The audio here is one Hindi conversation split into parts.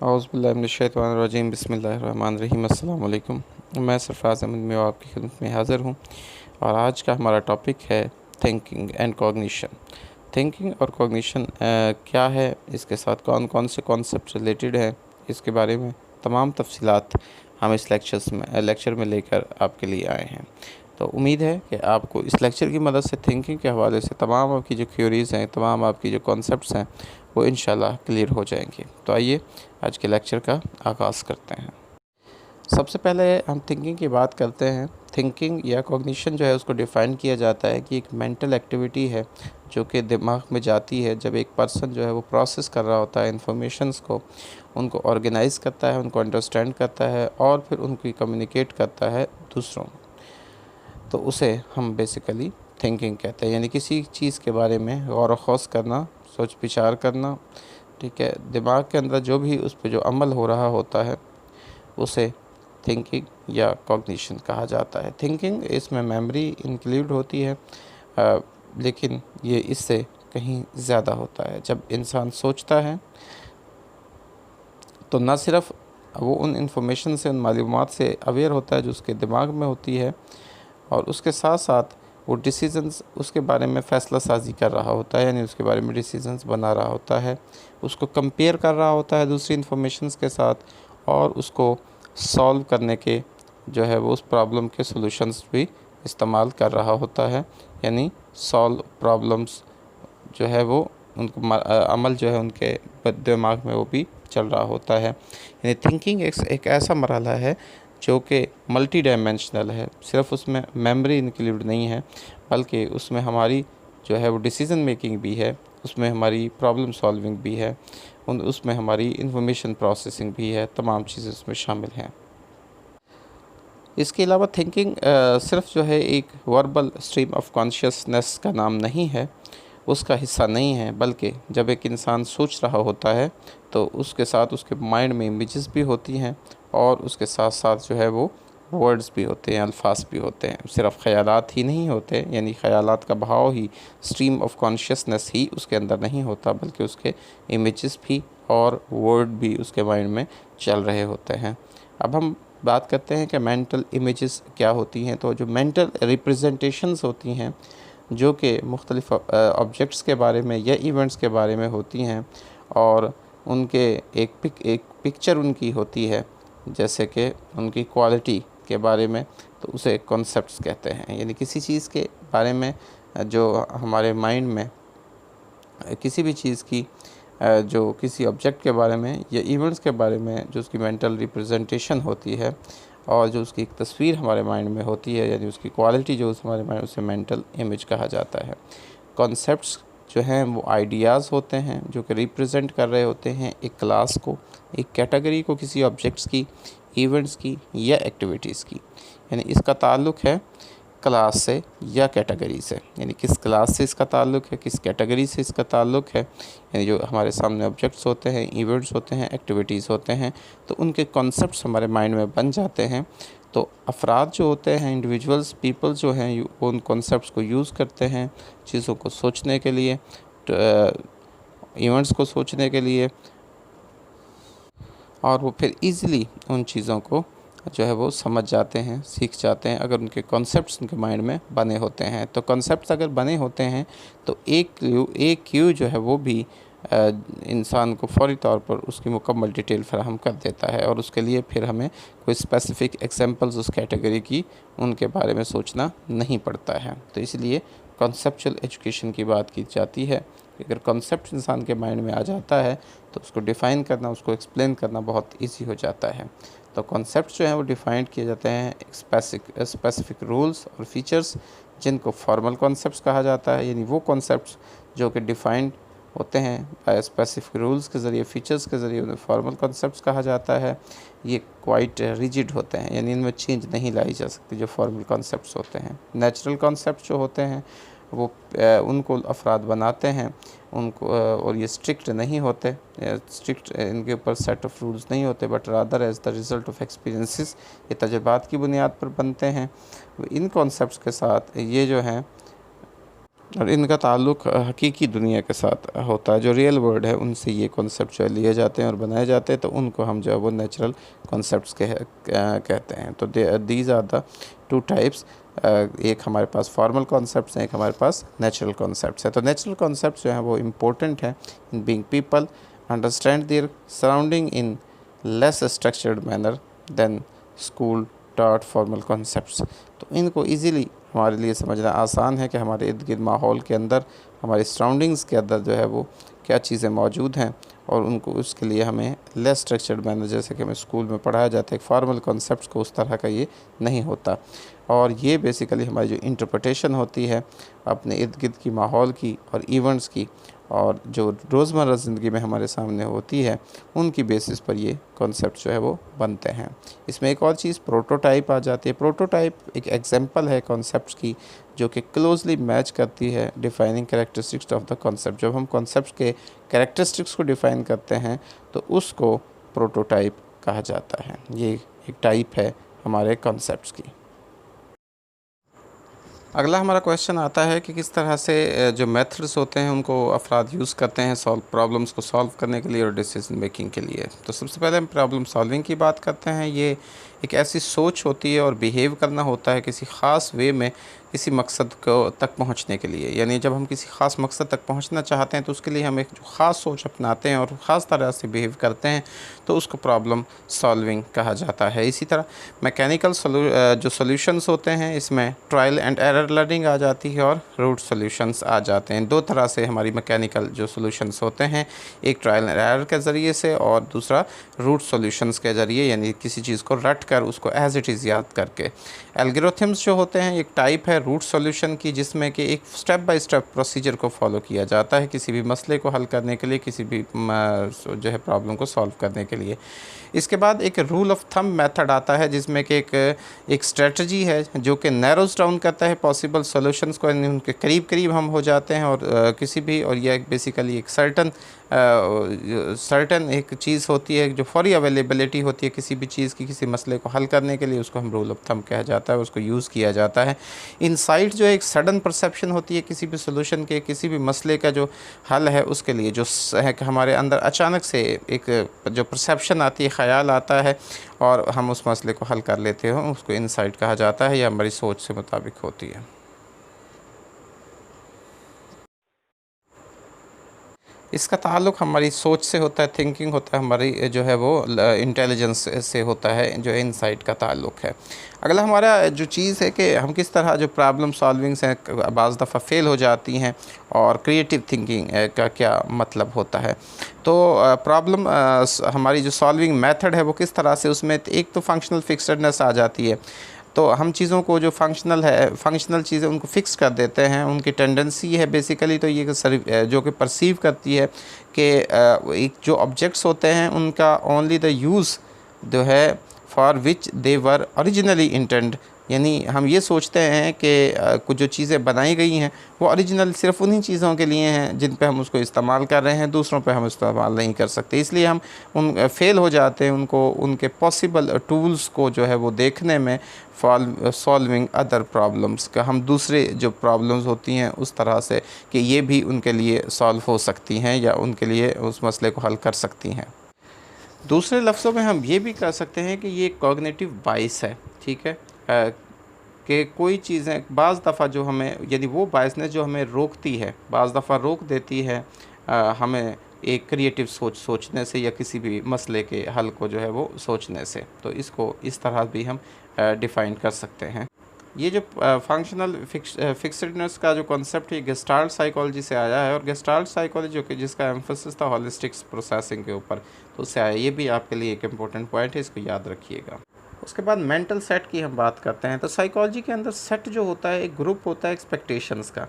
औज़ुबिल्लाहिमिनश्शैतानिर्रजीम बिस्मिल्लाहिर्रहमानिर्रहीम अस्सलाम वालेकुम। मैं सरफराज अहमद मैं आपकी खिदमत में हाज़िर हूँ और आज का हमारा टॉपिक है थिंकिंग एंड कॉग्निशन। थिंकिंग और कॉग्निशन क्या है, इसके साथ कौन कौन से कॉन्सेप्ट रिलेटेड हैं, इसके बारे में तमाम तफसीलात हम इस लेक्चर में लेकर आपके लिए आए हैं। तो उम्मीद है कि आपको इस लेक्चर की मदद से थिंकिंग के हवाले से तमाम आपकी जो थ्योरीज़ हैं, तमाम आपकी जो कॉन्सेप्ट्स हैं, वो इंशाल्लाह क्लियर हो जाएंगे। तो आइए आज के लेक्चर का आगाज़ करते हैं। सबसे पहले हम थिंकिंग की बात करते हैं। थिंकिंग या कॉग्निशन जो है उसको डिफ़ाइन किया जाता है कि एक मेंटल एक्टिविटी है जो कि दिमाग में जाती है जब एक पर्सन जो है वो प्रोसेस कर रहा होता है इन्फॉर्मेशंस को, उनको ऑर्गेनाइज़ करता है, उनको अंडरस्टैंड करता है और फिर उनको कम्युनिकेट करता है दूसरों। तो उसे हम बेसिकली थिंकिंग कहते हैं, यानी किसी चीज़ के बारे में गौर व ख़ौस करना, सोच विचार करना। ठीक है, दिमाग के अंदर जो भी उस पर जो अमल हो रहा होता है उसे थिंकिंग या कॉग्निशन कहा जाता है। थिंकिंग इसमें मेमोरी इंक्लूड होती है, लेकिन ये इससे कहीं ज़्यादा होता है। जब इंसान सोचता है तो न सिर्फ़ वो उन इंफॉर्मेशन से, उन मालूमात से अवेयर होता है जो उसके दिमाग में होती है, और उसके साथ साथ वो डिसीजंस, उसके बारे में फ़ैसला साजी कर रहा होता है, यानी उसके बारे में डिसीजंस बना रहा होता है, उसको कंपेयर कर रहा होता है दूसरी इंफॉर्मेशंस के साथ, और उसको सॉल्व करने के जो है वो उस प्रॉब्लम के सॉल्यूशंस भी इस्तेमाल कर रहा होता है। यानी सॉल्व प्रॉब्लम्स जो है वो उनको अमल जो है उनके दिमाग में वो भी चल रहा होता है। यानी थिंकिंग एक ऐसा मरहला है जो कि मल्टी डायमेंशनल है। सिर्फ़ उसमें मेमोरी इंक्लूड नहीं है, बल्कि उसमें हमारी जो है वो डिसीज़न मेकिंग भी है, उसमें हमारी प्रॉब्लम सॉल्विंग भी है, उसमें हमारी इंफॉर्मेशन प्रोसेसिंग भी है, तमाम चीज़ें उसमें शामिल हैं। इसके अलावा थिंकिंग सिर्फ़ जो है एक वर्बल स्ट्रीम ऑफ कॉन्शियसनेस का नाम नहीं है, उसका हिस्सा नहीं है, बल्कि जब एक इंसान सोच रहा होता है तो उसके साथ उसके माइंड में इमेजेस भी होती हैं और उसके साथ साथ जो है वो वर्ड्स भी होते हैं, अल्फाज भी होते हैं। सिर्फ ख़यालात ही नहीं होते, यानी ख़यालात का बहाव ही, स्ट्रीम ऑफ कॉन्शियसनेस ही उसके अंदर नहीं होता, बल्कि उसके इमेजेस भी और वर्ड भी उसके माइंड में चल रहे होते हैं। अब हम बात करते हैं कि मेंटल इमेजेस क्या होती हैं। तो जो मेंटल रिप्रेजेंटेशंस होती हैं जो कि मुख्तलिफ़ ऑब्जेक्ट्स के बारे में या इवेंट्स के बारे में होती हैं, और उनके एक पिक्चर उनकी होती है, जैसे कि उनकी क्वालिटी के बारे में, तो उसे कॉन्सेप्ट्स कहते हैं। यानी किसी चीज़ के बारे में जो हमारे माइंड में किसी भी चीज़ की जो किसी ऑब्जेक्ट के बारे में या इवेंट्स के बारे में जो उसकी मेंटल रिप्रेजेंटेशन होती है और जो उसकी एक तस्वीर हमारे माइंड में होती है, यानी उसकी क्वालिटी जो हमारे माइंड, उसे मेंटल इमेज कहा जाता है। कॉन्सेप्ट्स जो हैं वो आइडियाज़ होते हैं जो कि रिप्रेजेंट कर रहे होते हैं एक क्लास को, एक कैटेगरी को, किसी ऑब्जेक्ट्स की, इवेंट्स की या एक्टिविटीज़ की। यानी इसका ताल्लुक़ है क्लास से या कैटेगरी से, यानी किस क्लास से इसका ताल्लुक़ है, किस कैटेगरी से इसका ताल्लुक़ है। यानी जो हमारे सामने ऑब्जेक्ट्स होते हैं, इवेंट्स होते हैं, एक्टिविटीज़ होते हैं, तो उनके कॉन्सेप्ट्स हमारे माइंड में बन जाते हैं। तो अफराद जो होते हैं, इंडिविजुअल्स, पीपल जो हैं, वो उन कॉन्सेप्ट्स को यूज़ करते हैं चीज़ों को सोचने के लिए, इवेंट्स को सोचने के लिए, और वो फिर ईज़िली उन चीज़ों को जो है वो समझ जाते हैं, सीख जाते हैं, अगर उनके कॉन्सेप्ट्स उनके माइंड में बने होते हैं। तो कॉन्सेप्ट्स अगर बने होते हैं तो एक क्यू जो है वो भी इंसान को फ़ौरी तौर पर उसकी मुकम्मल डिटेल फराहम कर देता है, और उसके लिए फिर हमें कोई स्पेसिफ़िक एग्जांपल्स उस कैटेगरी की उनके बारे में सोचना नहीं पड़ता है। तो इसलिए कॉन्सेप्चुअल एजुकेशन की बात की जाती है। अगर कॉन्सेप्ट इंसान के माइंड में आ जाता है तो उसको डिफ़ाइन करना, उसको एक्सप्लेन करना बहुत ईजी हो जाता है। तो कॉन्सेप्ट्स जो हैं वो डिफ़ाइन किए जाते हैं स्पेसिफ़िक रूल्स और फीचर्स, जिनको फॉर्मल कॉन्सेप्ट्स कहा जाता है। यानी वो कॉन्सेप्ट्स जो कि डिफ़ाइंड होते हैं स्पेसिफ़िक रूल्स के ज़रिए, फीचर्स के ज़रिए, उन्हें फॉर्मल कॉन्सेप्ट्स कहा जाता है। ये क्वाइट रिजिड होते हैं, यानी इनमें चेंज नहीं लाई जा सकती जो फॉर्मल कॉन्सेप्ट्स होते हैं। नेचुरल कॉन्सेप्ट्स जो होते हैं वो उनको अफराद बनाते हैं, उनको और ये स्ट्रिक्ट नहीं होते, स्ट्रिक्ट इनके ऊपर सेट ऑफ रूल्स नहीं होते, but rather as the result of experiences, ये तजुर्बात की बुनियाद पर बनते हैं। इन कॉन्सेप्ट्स के साथ ये जो हैं और इनका ताल्लुक़ हकीकी दुनिया के साथ होता है, जो रियल वर्ल्ड है उनसे ये कॉन्सेप्ट जो है लिए जाते हैं और बनाए जाते हैं, तो उनको हम जो है वो नेचुरल कॉन्सेप्ट्स कहते हैं। तो these are the two types. एक हमारे पास फॉर्मल कॉन्सेप्ट्स हैं, एक हमारे पास नेचुरल कॉन्सेप्ट्स हैं। तो नेचुरल कॉन्सेप्ट्स जो हैं वो इम्पोर्टेंट हैं in being people understand their surrounding in less structured manner than school taught formal concepts. तो इनको इजीली हमारे लिए समझना आसान है कि हमारे इर्द गिर्द माहौल के अंदर, हमारी सराउंडिंग्स के अंदर जो है वो क्या चीज़ें मौजूद हैं, और उनको उसके लिए हमें लेस स्ट्रक्चर्ड मैनर, जैसे कि हमें स्कूल में पढ़ाया जाता है फॉर्मल कॉन्सेप्ट्स को, उस तरह का ये नहीं होता। और ये बेसिकली हमारी जो इंटरप्रिटेशन होती है अपने इर्द गिर्द की माहौल की और इवेंट्स की, और जो रोज़मर्रा ज़िंदगी में हमारे सामने होती है, उनकी बेसिस पर ये कॉन्सेप्ट जो है वो बनते हैं। इसमें एक और चीज़ प्रोटोटाइप आ जाती है। प्रोटोटाइप एक एग्जांपल है कॉन्सेप्ट्स की जो कि क्लोजली मैच करती है defining characteristics of the concept. जब हम कॉन्सेप्ट के कैरेक्टरिस्टिक्स को डिफ़ाइन करते हैं तो उसको प्रोटोटाइप कहा जाता है। ये एक टाइप है हमारे कॉन्सेप्ट्स की। अगला हमारा क्वेश्चन आता है कि किस तरह से जो मेथड्स होते हैं उनको अफराद यूज़ करते हैं प्रॉब्लम्स को सॉल्व करने के लिए और डिसीजन मेकिंग के लिए। तो सबसे पहले हम प्रॉब्लम सॉल्विंग की बात करते हैं। ये एक ऐसी सोच होती है और बिहेव करना होता है किसी ख़ास वे में किसी मकसद को तक पहुंचने के लिए। यानी जब हम किसी ख़ास मकसद तक पहुंचना चाहते हैं तो उसके लिए हम एक जो ख़ास सोच अपनाते हैं और ख़ास तरह से बिहेव करते हैं, तो उसको प्रॉब्लम सॉल्विंग कहा जाता है। इसी तरह मैकेनिकल जो सॉल्यूशंस होते हैं, इसमें ट्रायल एंड एरर लर्निंग आ जाती है और रूट सॉल्यूशंस आ जाते हैं। दो तरह से हमारी मैकेनिकल जो सॉल्यूशंस होते हैं, एक ट्रायल एंड एरर के ज़रिए से और दूसरा रूट सॉल्यूशंस के ज़रिए, यानी किसी चीज़ को रट कर उसको एज इट इज़ याद करके। एल्गोरिथम्स जो होते हैं, एक टाइप है रूट सॉल्यूशन की जिसमें कि एक स्टेप बाय स्टेप प्रोसीजर को फॉलो किया जाता है किसी भी मसले को हल करने के लिए, किसी भी जो है प्रॉब्लम को सॉल्व करने के लिए। इसके बाद एक रूल ऑफ थंब मेथड आता है जिसमें कि एक स्ट्रेटजी है जो कि नैरोज डाउन करता है पॉसिबल सॉल्यूशंस को, यानी उनके करीब करीब हम हो जाते हैं। और किसी भी, और यह बेसिकली एक सर्टन एक चीज़ होती है जो फौरी अवेलेबिलिटी होती है किसी भी चीज़ की, किसी मसले को हल करने के लिए, उसको हम रूल ऑफ थंब कहा जाता है, उसको यूज़ किया जाता है। इनसाइट जो एक सडन परसेप्शन होती है किसी भी सोल्यूशन के, किसी भी मसले का जो हल है उसके लिए, जो है कि हमारे अंदर अचानक से एक जो परसेप्शन आती है, ख़याल आता है और हम उस मसले को हल कर लेते हैं, उसको इनसाइट कहा जाता है, या हमारी सोच से मुताबिक होती है। इसका ताल्लुक़ हमारी सोच से होता है, थिंकिंग होता है, हमारी जो है वो इंटेलिजेंस से होता है, जो इनसाइट का ताल्लुक़ है। अगला हमारा जो चीज़ है कि हम किस तरह जो प्रॉब्लम सॉल्विंग्स हैं बाज़ दफ़ा फ़ेल हो जाती हैं, और क्रिएटिव थिंकिंग का क्या मतलब होता है। तो प्रॉब्लम हमारी जो सॉल्विंग मेथड है वो किस तरह से, उसमें एक तो फंक्शनल फिक्सडनेस आ जाती है। तो हम चीज़ों को जो फंक्शनल चीज़ें उनको फ़िक्स कर देते हैं, उनकी टेंडेंसी है बेसिकली तो ये जो कि परसीव करती है कि एक जो ऑब्जेक्ट्स होते हैं उनका ओनली द यूज़ जो है for which they were originally intend, यानी हम ये सोचते हैं कि कुछ जो चीज़ें बनाई गई हैं वो ओरिजिनल सिर्फ उन्हीं चीज़ों के लिए हैं जिन पे हम उसको इस्तेमाल कर रहे हैं, दूसरों पे हम इस्तेमाल नहीं कर सकते। इसलिए हम फ़ेल हो जाते हैं उनको, उनके पॉसिबल टूल्स को जो है वो देखने में, सॉल्विंग अदर प्रॉब्लम्स का, हम दूसरे जो प्रॉब्लम्स होती हैं उस तरह से कि ये भी उनके लिए सॉल्व हो सकती हैं या उनके लिए उस मसले को हल कर सकती हैं। दूसरे लफ्ज़ों में हम ये भी कह सकते हैं कि ये कॉग्निटिव बाइस है, ठीक है, कि कोई चीज़ें बाज़ दफ़ा जो हमें, यदि वो बाइसनेस जो हमें रोकती है, बाज़ दफ़ा रोक देती है हमें एक क्रिएटिव सोचने से या किसी भी मसले के हल को जो है वो सोचने से, तो इसको इस तरह भी हम डिफ़ाइन कर सकते हैं। ये जो फंक्शनल फिक्सडनेस का जो कॉन्सेप्ट है गेस्टाल्ट साइकोलॉजी से आया है, और गेस्टाल्ट साइकोलॉजी जो कि जिसका एम्फोसिस था हॉलिस्टिक्स प्रोसेसिंग के ऊपर, तो उससे आया। ये भी आपके लिए एक इम्पोर्टेंट पॉइंट है, इसको याद रखिएगा। उसके बाद मेंटल सेट की हम बात करते हैं। तो साइकोलॉजी के अंदर सेट जो होता है एक ग्रुप होता है एक्सपेक्टेशंस का,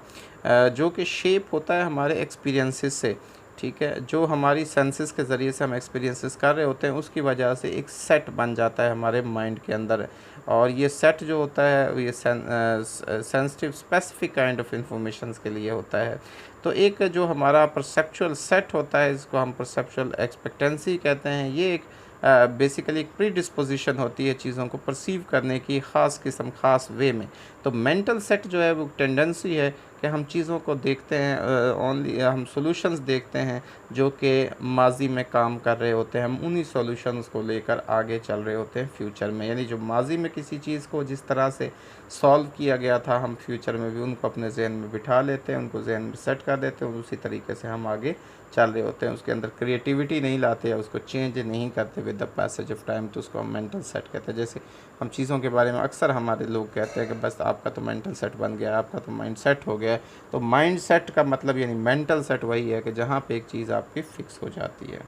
जो कि शेप होता है हमारे एक्सपीरियंसेस से, ठीक है, जो हमारी सेंसेस के ज़रिए से हम एक्सपीरियंसेस कर रहे होते हैं उसकी वजह से एक सेट बन जाता है हमारे माइंड के अंदर। और ये सेट जो होता है ये sensitive specific kind of informations के लिए होता है। तो एक जो हमारा परसेप्चुअल सेट होता है, इसको हम परसेप्चुअल एक्सपेक्टेंसी कहते हैं, ये एक बेसिकली एक प्री डिस्पोजिशन होती है चीज़ों को परसीव करने की ख़ास किस्म ख़ास वे में। तो मेंटल सेट जो है वो टेंडेंसी है कि हम चीज़ों को देखते हैं, ओनली हम सॉल्यूशंस देखते हैं जो कि माजी में काम कर रहे होते हैं, हम उन्हीं सॉल्यूशंस को लेकर आगे चल रहे होते हैं फ्यूचर में। यानी जो माजी में किसी चीज़ को जिस तरह से सॉल्व किया गया था, हम फ्यूचर में भी उनको अपने जहन में बिठा लेते हैं, उनको जहन में सेट कर देते हैं और उसी तरीके से हम आगे चल रहे होते हैं। उसके अंदर क्रिएटिविटी नहीं लाते या उसको चेंज नहीं करते with the passage of time, तो उसको हम मेंटल सेट कहते हैं। जैसे हम चीज़ों के बारे में अक्सर हमारे लोग कहते हैं कि बस आपका तो मेंटल सेट बन गया, आपका तो माइंड सेट हो गया है। तो माइंड सेट का मतलब यानी मेंटल सेट वही है कि जहाँ पे एक चीज़ आपकी फिक्स हो जाती है।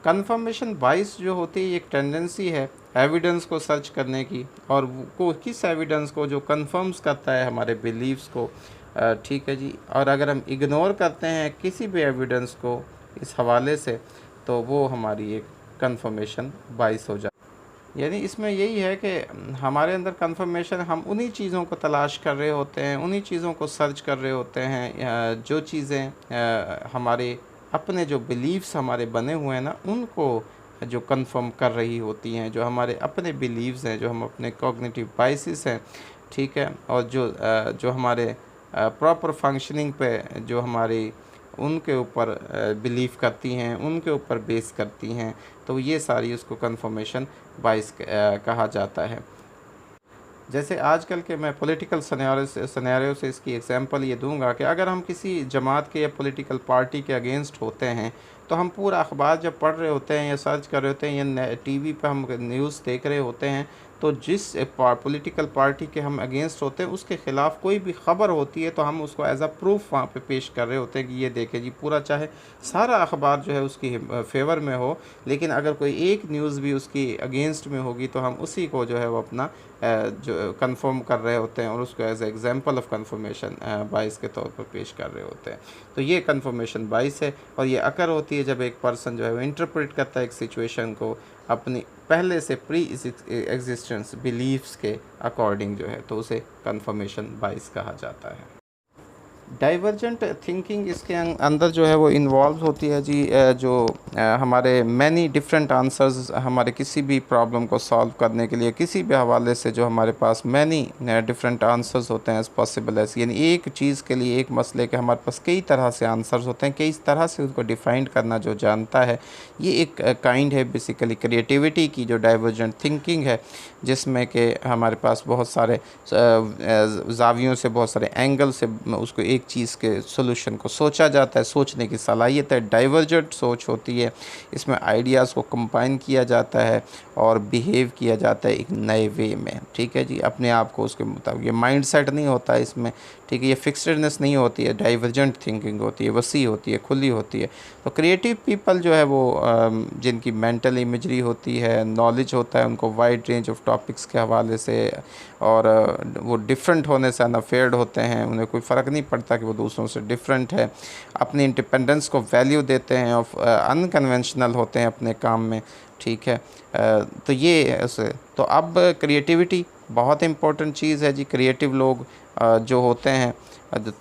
कन्फर्मेशन बाइस जो होती है एक टेंडेंसी है एविडेंस को सर्च करने की, और वो किस एविडेंस को जो कन्फर्म्स करता है हमारे बिलीव्स को, ठीक है जी। और अगर हम इग्नोर करते हैं किसी भी एविडेंस को इस हवाले से, तो वो हमारी एक कन्फर्मेशन बाइस हो जाती है। यानी इसमें यही है कि हमारे अंदर कन्फर्मेशन, हम उन्हीं चीज़ों को तलाश कर रहे होते हैं, उन्हीं चीज़ों को सर्च कर रहे होते हैं, जो चीज़ें हमारे अपने जो बिलीव्स हमारे बने हुए हैं ना, उनको जो कंफर्म कर रही होती हैं, जो हमारे अपने बिलीव्स हैं, जो हम अपने कॉग्निटिव बाइसेस हैं, ठीक है, और जो हमारे प्रॉपर फंक्शनिंग पे जो हमारी उनके ऊपर बिलीव करती हैं, उनके ऊपर बेस करती हैं, तो ये सारी उसको कंफर्मेशन बाइस कहा जाता है। जैसे आजकल के मैं पॉलिटिकल सिनेरियो से इसकी एग्जांपल ये दूंगा कि अगर हम किसी जमात के या पॉलिटिकल पार्टी के अगेंस्ट होते हैं, तो हम पूरा अखबार जब पढ़ रहे होते हैं या सर्च कर रहे होते हैं या टीवी पे हम न्यूज़ देख रहे होते हैं, तो जिस पॉलिटिकल पार्टी के हम अगेंस्ट होते हैं उसके ख़िलाफ़ कोई भी ख़बर होती है तो हम उसको एज अ प्रूफ वहाँ पे पेश कर रहे होते हैं कि ये देखें जी, पूरा चाहे सारा अखबार जो है उसकी फेवर में हो, लेकिन अगर कोई एक न्यूज़ भी उसकी अगेंस्ट में होगी तो हम उसी को जो है वो अपना जो कंफर्म कर रहे होते हैं और उसको एज एग्जांपल ऑफ कंफर्मेशन बाइस के तौर पर पेश कर रहे होते हैं। तो ये कंफर्मेशन बाइस है, और ये अकर होती है जब एक पर्सन जो है वो इंटरप्रेट करता है एक सिचुएशन को अपनी पहले से प्री एग्जिस्टेंस बिलीफ्स के अकॉर्डिंग जो है, तो उसे कंफर्मेशन बाइस कहा जाता है। डाइवर्जेंट थिंकिंग इसके अंदर जो है वो इन्वॉल्व होती है जी, जो हमारे मैनी डिफरेंट आंसर्स हमारे किसी भी प्रॉब्लम को सॉल्व करने के लिए किसी भी हवाले से जो हमारे पास मैनी डिफरेंट आंसर्स होते हैं एज पॉसिबल एज, यानी एक चीज़ के लिए एक मसले के हमारे पास कई तरह से आंसर्स होते हैं, कई तरह से उनको डिफाइन करना जो जानता है, ये एक काइंड है बेसिकली क्रिएटिविटी की जो डाइवर्जेंट थिंकिंग है, जिसमें कि हमारे पास बहुत सारे जावियों से बहुत सारे एंगल से उसको एक चीज़ के सॉल्यूशन को सोचा जाता है, सोचने की सलाहियत है, डाइवर्जेंट सोच होती है। इसमें आइडियाज़ को कंबाइन किया जाता है और बिहेव किया जाता है एक नए वे में, ठीक है जी, अपने आप को उसके मुताबिक। ये माइंड सेट नहीं होता है इसमें, ठीक है, ये फिक्सडनेस नहीं होती है, डाइवर्जेंट थिंकिंग होती है, वसी होती है, खुली होती है। तो क्रिएटिव पीपल जो है वो जिनकी मेंटल इमेजरी होती है, नॉलेज होता है उनको वाइड रेंज ऑफ टॉपिक्स के हवाले से, और वो डिफरेंट होने से अनअफेयर्ड होते हैं, उन्हें कोई फ़र्क नहीं पड़ता कि वो दूसरों से डिफरेंट है, अपनी इंडिपेंडेंस को वैल्यू देते हैं और अनकन्वेंशनल होते हैं अपने काम में, ठीक है। तो ये उसे तो अब क्रिएटिविटी बहुत इम्पोर्टेंट चीज़ है जी। क्रिएटिव लोग जो होते हैं,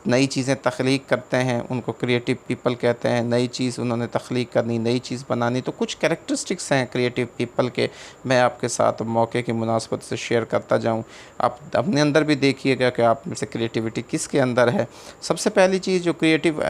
नई चीज़ें तख्लीक करते हैं, उनको क्रिएटिव पीपल कहते हैं। नई चीज़ उन्होंने तख्लीक करनी, नई चीज़ बनानी, तो कुछ कैरेक्टरिस्टिक्स हैं क्रिएटिव पीपल के, मैं आपके साथ मौके की मुनासबत से शेयर करता जाऊं। आप अपने अंदर भी देखिएगा कि आप में से क्रिएटिविटी किसके अंदर है। सबसे पहली चीज़ जो क्रिएटिव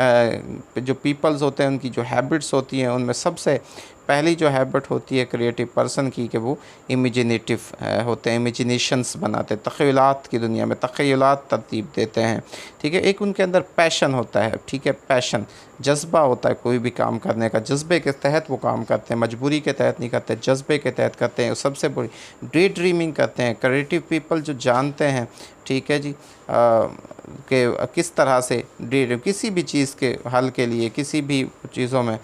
जो पीपल्स होते हैं उनकी जो हैबिट्स होती हैं, उनमें सबसे पहली जो हैबिट होती है क्रिएटिव पर्सन की कि वो इमेजिनेटिव होते हैं, इमेजिनेशंस बनाते हैं, तख़य्युलात की दुनिया में तख़य्युलात तरतीब देते हैं, ठीक है। एक उनके अंदर पैशन होता है, ठीक है, पैशन जज्बा होता है कोई भी काम करने का, जज्बे के तहत वो काम करते हैं, मजबूरी के तहत नहीं करते, जज्बे के तहत करते हैं। सबसे बड़ी डे ड्रीमिंग करते हैं क्रिएटिव पीपल, जो जानते हैं, ठीक है जी, कि किस तरह से किसी भी चीज़ के हल के लिए, किसी भी चीज़ों में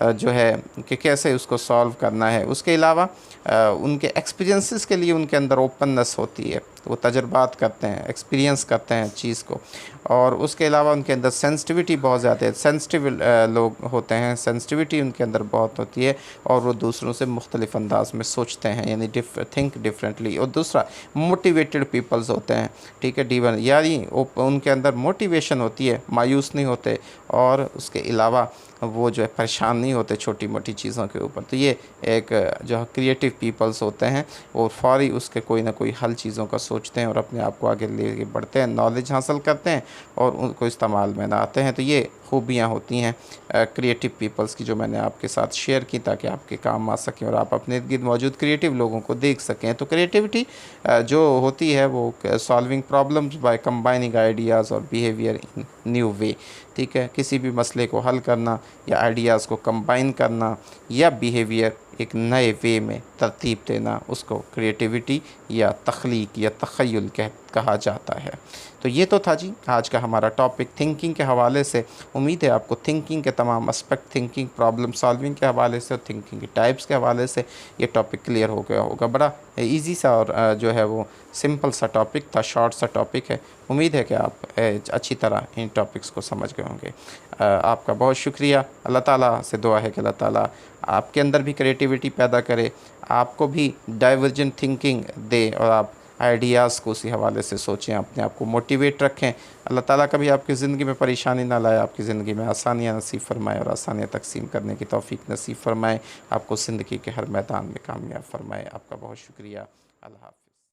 जो है कि कैसे उसको सॉल्व करना है। उसके अलावा उनके एक्सपीरियंसेस के लिए उनके अंदर ओपननेस होती है, वो तजर्बात करते हैं, एक्सपीरियंस करते हैं चीज़ को। और उसके अलावा उनके अंदर सेंसिटिविटी बहुत ज़्यादा है, सेंसिटिव लोग होते हैं, सेंसिटिविटी उनके अंदर बहुत होती है, और वो दूसरों से मुख्तलिफ अंदाज में सोचते हैं, यानी थिंक डिफरेंटली। और दूसरा मोटिवेटेड पीपल्स होते हैं, ठीक है, यानी उनके अंदर मोटिवेशन होती है, मायूस नहीं होते। और उसके अलावा वो जो है परेशान नहीं होते छोटी मोटी चीज़ों के ऊपर। तो ये एक जो क्रिएटिव पीपल्स होते हैं वो फौरी उसके कोई ना कोई हल चीज़ों का सोचते हैं और अपने आप को आगे ले बढ़ते हैं, नॉलेज हासिल करते हैं और उनको इस्तेमाल में लाते हैं। तो ये खूबियाँ होती हैं क्रिएटिव पीपल्स की, जो मैंने आपके साथ शेयर की ताकि आपके काम आ सकें और आप अपने इर्द गिर्द मौजूद क्रिएटिव लोगों को देख सकें। तो क्रिएटिविटी जो होती है वो solving problems by combining ideas और बिहेवियर इन न्यू वे। ठीक है, किसी भी मसले को हल करना या आइडियाज़ को कंबाइन करना या बिहेवियर एक नए वे में तरतीब देना, उसको क्रिएटिविटी या तख्लीक या तख़य्युल कहा जाता है। तो ये तो था जी आज का हमारा टॉपिक थिंकिंग के हवाले से। उम्मीद है आपको थिंकिंग के तमाम एस्पेक्ट, थिंकिंग प्रॉब्लम सॉल्विंग के हवाले से और थिंकिंग के टाइप्स के हवाले से ये टॉपिक क्लियर हो गया होगा। बड़ा इजी सा और जो है वो सिंपल सा टॉपिक था, शॉर्ट सा टॉपिक है। उम्मीद है कि आप अच्छी तरह इन टॉपिक्स को समझ गए होंगे। आपका बहुत शुक्रिया। अल्लाह ताला से दुआ है कि अल्लाह ताला आपके अंदर भी क्रिएटिविटी पैदा करे, आपको भी डाइवर्जेंट थिंकिंग दे और आप आइडियाज़ को उसी हवाले से सोचें, अपने आप को मोटिवेट रखें। अल्लाह ताला कभी आपकी ज़िंदगी में परेशानी ना लाए, आपकी ज़िंदगी में आसानियाँ नसीब फरमाए और आसानियाँ तकसीम करने की तौफीक नसीब फरमाए, आपको ज़िंदगी के हर मैदान में कामयाब फरमाए। आपका बहुत शुक्रिया। अल्लाह हाफ़िज़।